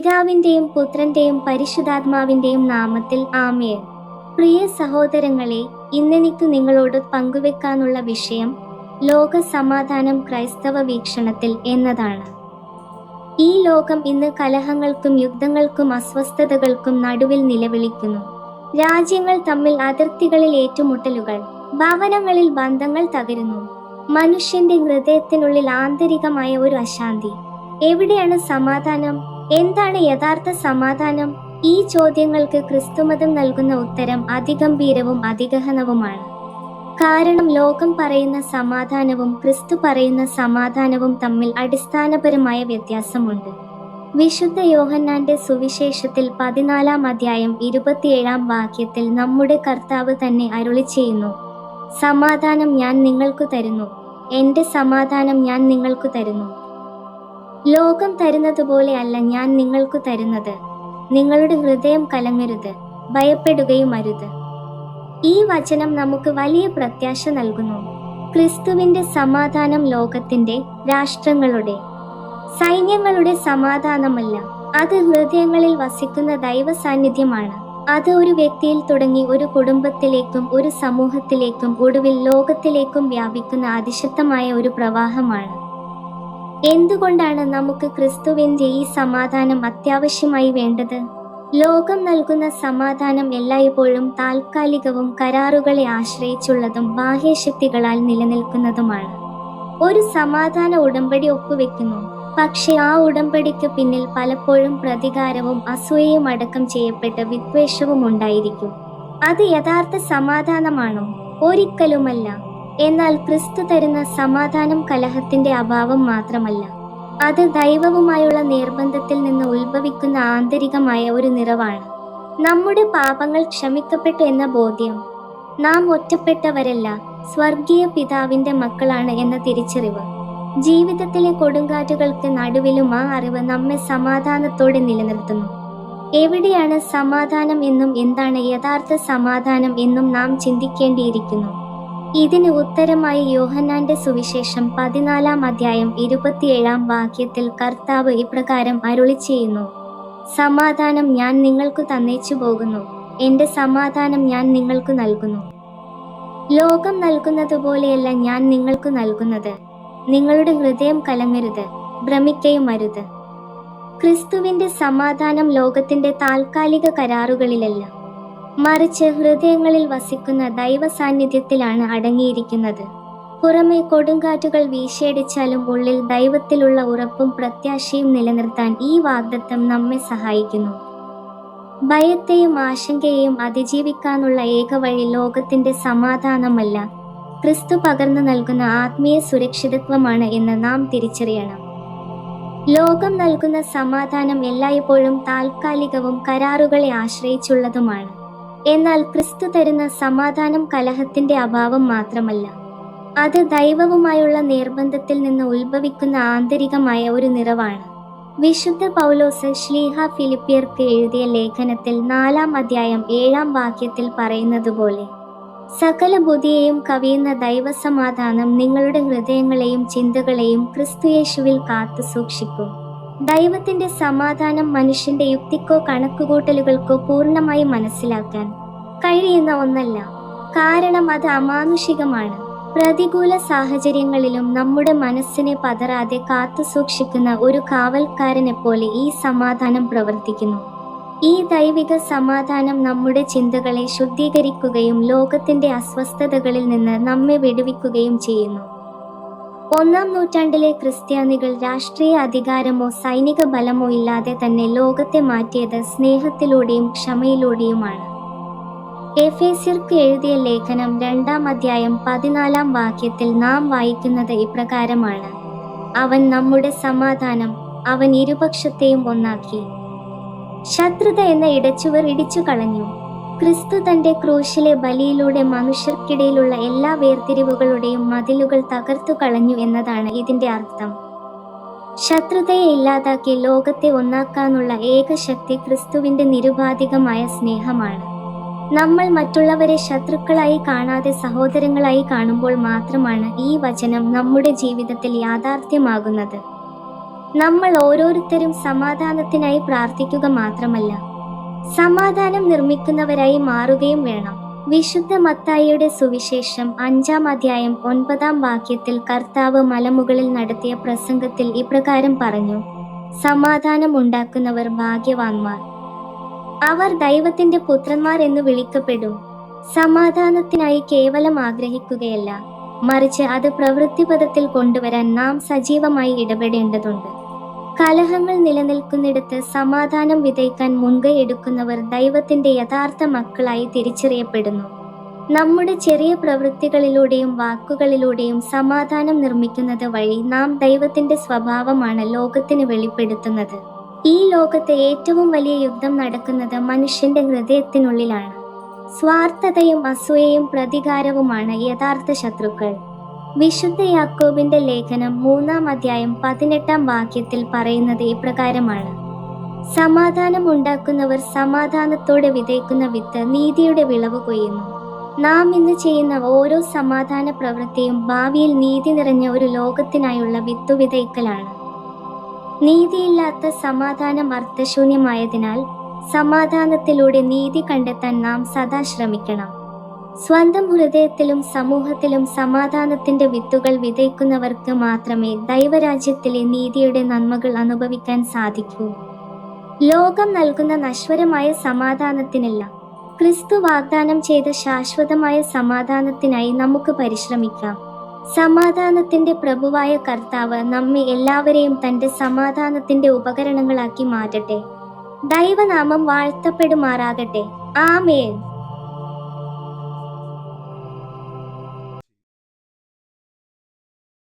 പിതാവിൻ്റെയും പുത്രൻ്റെയും പരിശുദ്ധാത്മാവിൻ്റെയും നാമത്തിൽ ആമേൻ. പ്രിയ സഹോദരങ്ങളെ, ഇന്നെനിക്ക് നിങ്ങളോട് പങ്കുവെക്കാനുള്ള വിഷയം ലോക സമാധാനം ക്രൈസ്തവ വീക്ഷണത്തിൽ എന്നതാണ്. ഈ ലോകം ഇന്ന് കലഹങ്ങൾക്കും യുദ്ധങ്ങൾക്കും അസ്വസ്ഥതകൾക്കും നടുവിൽ നിലവിളിക്കുന്നു. രാജ്യങ്ങൾ തമ്മിൽ അതിർത്തികളിൽ ഏറ്റുമുട്ടലുകൾ, ഭവനങ്ങളിൽ ബന്ധങ്ങൾ തകരുന്നു. മനുഷ്യന്റെ ഹൃദയത്തിനുള്ളിൽ ആന്തരികമായ ഒരു അശാന്തി. എവിടെയാണ് സമാധാനം? എന്താണ് യഥാർത്ഥ സമാധാനം? ഈ ചോദ്യങ്ങൾക്ക് ക്രിസ്തുമതം നൽകുന്ന ഉത്തരം അതിഗംഭീരവും അതിഗഹനവുമാണ്. കാരണം ലോകം പറയുന്ന സമാധാനവും ക്രിസ്തു പറയുന്ന സമാധാനവും തമ്മിൽ അടിസ്ഥാനപരമായ വ്യത്യാസമുണ്ട്. വിശുദ്ധ യോഹന്നാന്റെ സുവിശേഷത്തിൽ 14-ാം അധ്യായം 27-ാം വാക്യത്തിൽ നമ്മുടെ കർത്താവ് തന്നെ അരുളിച്ചെയ്യുന്നു, സമാധാനം ഞാൻ നിങ്ങൾക്ക് തരുന്നു, എൻ്റെ സമാധാനം ഞാൻ നിങ്ങൾക്ക് തരുന്നു. ലോകം തരുന്നതുപോലെ അല്ല ഞാൻ നിങ്ങൾക്ക് തരുന്നത്. നിങ്ങളുടെ ഹൃദയം കലങ്ങരുത്, ഭയപ്പെടുകയും അരുത്. ഈ വചനം നമുക്ക് വലിയ പ്രത്യാശ നൽകുന്നു. ക്രിസ്തുവിന്റെ സമാധാനം ലോകത്തിന്റെ, രാഷ്ട്രങ്ങളുടെ, സൈന്യങ്ങളുടെ സമാധാനമല്ല. അത് ഹൃദയങ്ങളിൽ വസിക്കുന്ന ദൈവ സാന്നിധ്യമാണ്. അത് ഒരു വ്യക്തിയിൽ തുടങ്ങി ഒരു കുടുംബത്തിലേക്കും ഒരു സമൂഹത്തിലേക്കും ഒടുവിൽ ലോകത്തിലേക്കും വ്യാപിക്കുന്ന അതിശക്തമായ ഒരു പ്രവാഹമാണ്. എന്തുകൊണ്ടാണ് നമുക്ക് ക്രിസ്തുവിന്റെ ഈ സമാധാനം അത്യാവശ്യമായി വേണ്ടത്? ലോകം നൽകുന്ന സമാധാനം എല്ലായ്പ്പോഴും താൽക്കാലികവും കരാറുകളെ ആശ്രയിച്ചുള്ളതും ബാഹ്യശക്തികളാൽ നിലനിൽക്കുന്നതുമാണ്. ഒരു സമാധാന ഉടമ്പടി ഒപ്പുവെക്കുന്നു, പക്ഷെ ആ ഉടമ്പടിക്ക് പിന്നിൽ പലപ്പോഴും പ്രതികാരവും അസൂയയും അടക്കം ചെയ്യപ്പെട്ട വിദ്വേഷവും ഉണ്ടായിരിക്കും. അത് യഥാർത്ഥ സമാധാനമാണോ? ഒരിക്കലുമല്ല. എന്നാൽ ക്രിസ്തു തരുന്ന സമാധാനം കലഹത്തിന്റെ അഭാവം മാത്രമല്ല. അത് ദൈവവുമായുള്ള നിർബന്ധത്തിൽ നിന്ന് ഉത്ഭവിക്കുന്ന ആന്തരികമായ ഒരു നിറവാണ്. നമ്മുടെ പാപങ്ങൾ ക്ഷമിക്കപ്പെട്ടു എന്ന ബോധ്യം, നാം ഒറ്റപ്പെട്ടവരല്ല, സ്വർഗീയ പിതാവിന്റെ മക്കളാണ് എന്ന തിരിച്ചറിവ്. ജീവിതത്തിലെ കൊടുങ്കാറ്റുകൾക്ക് നടുവിലും ആ അറിവ് നമ്മെ സമാധാനത്തോടെ നിലനിർത്തുന്നു. എവിടെയാണ് സമാധാനം എന്നും എന്താണ് യഥാർത്ഥ സമാധാനം എന്നും നാം ചിന്തിക്കേണ്ടിയിരിക്കുന്നു. ഇതിന് ഉത്തരമായി യോഹന്നാന്റെ സുവിശേഷം 14-ാം അധ്യായം 27-ാം വാക്യത്തിൽ കർത്താവ് ഇപ്രകാരം അരുളിച്ചെയ്യുന്നു, സമാധാനം ഞാൻ നിങ്ങൾക്ക് തന്നേച്ചു പോകുന്നു, എൻ്റെ സമാധാനം ഞാൻ നിങ്ങൾക്ക് നൽകുന്നു. ലോകം നൽകുന്നതുപോലെയല്ല ഞാൻ നിങ്ങൾക്ക് നൽകുന്നത്. നിങ്ങളുടെ ഹൃദയം കലങ്ങരുത്, ഭ്രമിക്കയും അരുത്. ക്രിസ്തുവിന്റെ സമാധാനം ലോകത്തിന്റെ താൽക്കാലിക കരാറുകളിലല്ല, മറിച്ച് ഹൃദയങ്ങളിൽ വസിക്കുന്ന ദൈവ സാന്നിധ്യത്തിലാണ് അടങ്ങിയിരിക്കുന്നത്. പുറമെ കൊടുങ്കാറ്റുകൾ വീശിയടിച്ചാലും ഉള്ളിൽ ദൈവത്തിലുള്ള ഉറപ്പും പ്രത്യാശയും നിലനിർത്താൻ ഈ വാഗ്ദത്തം നമ്മെ സഹായിക്കുന്നു. ഭയത്തെയും ആശങ്കയെയും അതിജീവിക്കാനുള്ള ഏക വഴി ലോകത്തിന്റെ സമാധാനമല്ല, ക്രിസ്തു പകർന്നു നൽകുന്ന ആത്മീയ സുരക്ഷിതത്വമാണ് എന്ന് നാം തിരിച്ചറിയണം. ലോകം നൽകുന്ന സമാധാനം എല്ലായ്പ്പോഴും താൽക്കാലികവും കരാറുകളെ ആശ്രയിച്ചുള്ളതുമാണ്. എന്നാൽ ക്രിസ്തു തരുന്ന സമാധാനം കലഹത്തിന്റെ അഭാവം മാത്രമല്ല. അത് ദൈവവുമായുള്ള നിർബന്ധത്തിൽ നിന്ന് ഉത്ഭവിക്കുന്ന ആന്തരികമായ ഒരു നിറവാണ്. വിശുദ്ധ പൗലോസ് ശ്ലീഹ ഫിലിപ്പിയർക്ക് എഴുതിയ ലേഖനത്തിൽ 4-ാം അധ്യായം 7-ാം വാക്യത്തിൽ പറയുന്നതുപോലെ, സകല ബുദ്ധിയെയും കവിയുന്ന ദൈവസമാധാനം നിങ്ങളുടെ ഹൃദയങ്ങളെയും ചിന്തകളെയും ക്രിസ്തുയേശുവിൽ കാത്തു സൂക്ഷിക്കും. ദൈവത്തിന്റെ സമാധാനം മനുഷ്യന്റെ യുക്തിക്കോ കണക്കുകൂട്ടലുകൾക്കോ പൂർണ്ണമായി മനസ്സിലാക്കാൻ കഴിയുന്ന ഒന്നല്ല. കാരണം അത് അമാനുഷികമാണ്. പ്രതികൂല സാഹചര്യങ്ങളിലും നമ്മുടെ മനസ്സിനെ പതറാതെ കാത്തു സൂക്ഷിക്കുന്ന ഒരു കാവൽക്കാരനെപ്പോലെ ഈ സമാധാനം പ്രവർത്തിക്കുന്നു. ഈ ദൈവിക സമാധാനം നമ്മുടെ ചിന്തകളെ ശുദ്ധീകരിക്കുകയും ലോകത്തിന്റെ അസ്വസ്ഥതകളിൽ നിന്ന് നമ്മെ വിടുവിക്കുകയും ചെയ്യുന്നു. 1-ാം നൂറ്റാണ്ടിലെ ക്രിസ്ത്യാനികൾ രാഷ്ട്രീയ അധികാരമോ സൈനിക ബലമോ ഇല്ലാതെ തന്നെ ലോകത്തെ മാറ്റിയത് സ്നേഹത്തിലൂടെയും ക്ഷമയിലൂടെയുമാണ്. എഫേസ്യർക്ക് എഴുതിയ ലേഖനം 2-ാം അധ്യായം 14-ാം വാക്യത്തിൽ നാം വായിക്കുന്നത് ഇപ്രകാരമാണ്, അവൻ നമ്മുടെ സമാധാനം, അവൻ ഇരുപക്ഷത്തെയും ഒന്നാക്കി. ശത്രുത എന്ന ഇടച്ചുവർ ഇടിച്ചു കളഞ്ഞു. ക്രിസ്തു തന്റെ ക്രൂശിലെ ബലിയിലൂടെ മനുഷ്യർക്കിടയിലുള്ള എല്ലാ വേർതിരിവുകളുടെയും മതിലുകൾ തകർത്തു കളഞ്ഞു എന്നതാണ് ഇതിന്റെ അർത്ഥം. ശത്രുതയെ ഇല്ലാതാക്കി ലോകത്തെ ഒന്നാക്കാനുള്ള ഏക ശക്തി ക്രിസ്തുവിന്റെ നിരുപാധികമായ സ്നേഹമാണ്. നമ്മൾ മറ്റുള്ളവരെ ശത്രുക്കളായി കാണാതെ സഹോദരങ്ങളായി കാണുമ്പോൾ മാത്രമാണ് ഈ വചനം നമ്മുടെ ജീവിതത്തിൽ യാഥാർത്ഥ്യമാകുന്നത്. നമ്മൾ ഓരോരുത്തരും സമാധാനത്തിനായി പ്രാർത്ഥിക്കുക മാത്രമല്ല, സമാധാനം നിർമ്മിക്കുന്നവരായി മാറുകയും വേണം. വിശുദ്ധ മത്തായിയുടെ സുവിശേഷം 5-ാം അധ്യായം 9-ാം വാക്യത്തിൽ കർത്താവ് മലമുകളിൽ നടത്തിയ പ്രസംഗത്തിൽ ഇപ്രകാരം പറഞ്ഞു: സമാധാനം ഉണ്ടാക്കുന്നവർ ഭാഗ്യവാന്മാർ, അവർ ദൈവത്തിന്റെ പുത്രന്മാർ എന്ന് വിളിക്കപ്പെടും. സമാധാനത്തിനായി കേവലം ആഗ്രഹിക്കുകയല്ല, മറിച്ച് അത് പ്രവൃത്തിപഥത്തിൽ കൊണ്ടുവരാൻ നാം സജീവമായി ഇടപെടേണ്ടതുണ്ട്. കലഹങ്ങൾ നിലനിൽക്കുന്നിടത്ത് സമാധാനം വിതയ്ക്കാൻ മുൻകൈ എടുക്കുന്നവർ ദൈവത്തിന്റെ യഥാർത്ഥ മക്കളായി തിരിച്ചറിയപ്പെടുന്നു. നമ്മുടെ ചെറിയ പ്രവൃത്തികളിലൂടെയും വാക്കുകളിലൂടെയും സമാധാനം നിർമ്മിക്കുന്നത് വഴി നാം ദൈവത്തിന്റെ സ്വഭാവമാണ് ലോകത്തിന് വെളിപ്പെടുത്തുന്നത്. ഈ ലോകത്ത് ഏറ്റവും വലിയ യുദ്ധം നടക്കുന്നത് മനുഷ്യന്റെ ഹൃദയത്തിനുള്ളിലാണ്. സ്വാർത്ഥതയും അസൂയയും പ്രതികാരവുമാണ് യഥാർത്ഥ ശത്രുക്കൾ. വിശുദ്ധ യാക്കോബിന്റെ ലേഖനം 3-ാം അധ്യായം 18-ാം വാക്യത്തിൽ പറയുന്നത് ഇപ്രകാരമാണ്: സമാധാനം ഉണ്ടാക്കുന്നവർ സമാധാനത്തോടെ വിതയ്ക്കുന്ന വിത്ത് നീതിയുടെ വിളവ് കൊയ്യുന്നു. നാം ഇന്ന് ചെയ്യുന്ന ഓരോ സമാധാന പ്രവൃത്തിയും ഭാവിയിൽ നീതി നിറഞ്ഞ ഒരു ലോകത്തിനായുള്ള വിത്തു വിതയ്ക്കലാണ്. നീതിയില്ലാത്ത സമാധാനം അർത്ഥശൂന്യമായതിനാൽ സമാധാനത്തിലൂടെ നീതി കണ്ടെത്താൻ നാം സദാ ശ്രമിക്കണം. സ്വന്തം ഹൃദയത്തിലും സമൂഹത്തിലും സമാധാനത്തിന്റെ വിത്തുകൾ വിതയ്ക്കുന്നവർക്ക് മാത്രമേ ദൈവരാജ്യത്തിലെ നീതിയുടെ നന്മകൾ അനുഭവിക്കാൻ സാധിക്കൂ. ലോകം നൽകുന്ന നശ്വരമായ സമാധാനത്തിനല്ല, ക്രിസ്തു വാഗ്ദാനം ചെയ്ത ശാശ്വതമായ സമാധാനത്തിനായി നമുക്ക് പരിശ്രമിക്കാം. സമാധാനത്തിന്റെ പ്രഭുവായ കർത്താവ് നമ്മെ എല്ലാവരെയും തന്റെ സമാധാനത്തിന്റെ ഉപകരണങ്ങളാക്കി മാറ്റട്ടെ. ദൈവനാമം വാഴ്ത്തപ്പെടുമാറാകട്ടെ. ആമേൻ.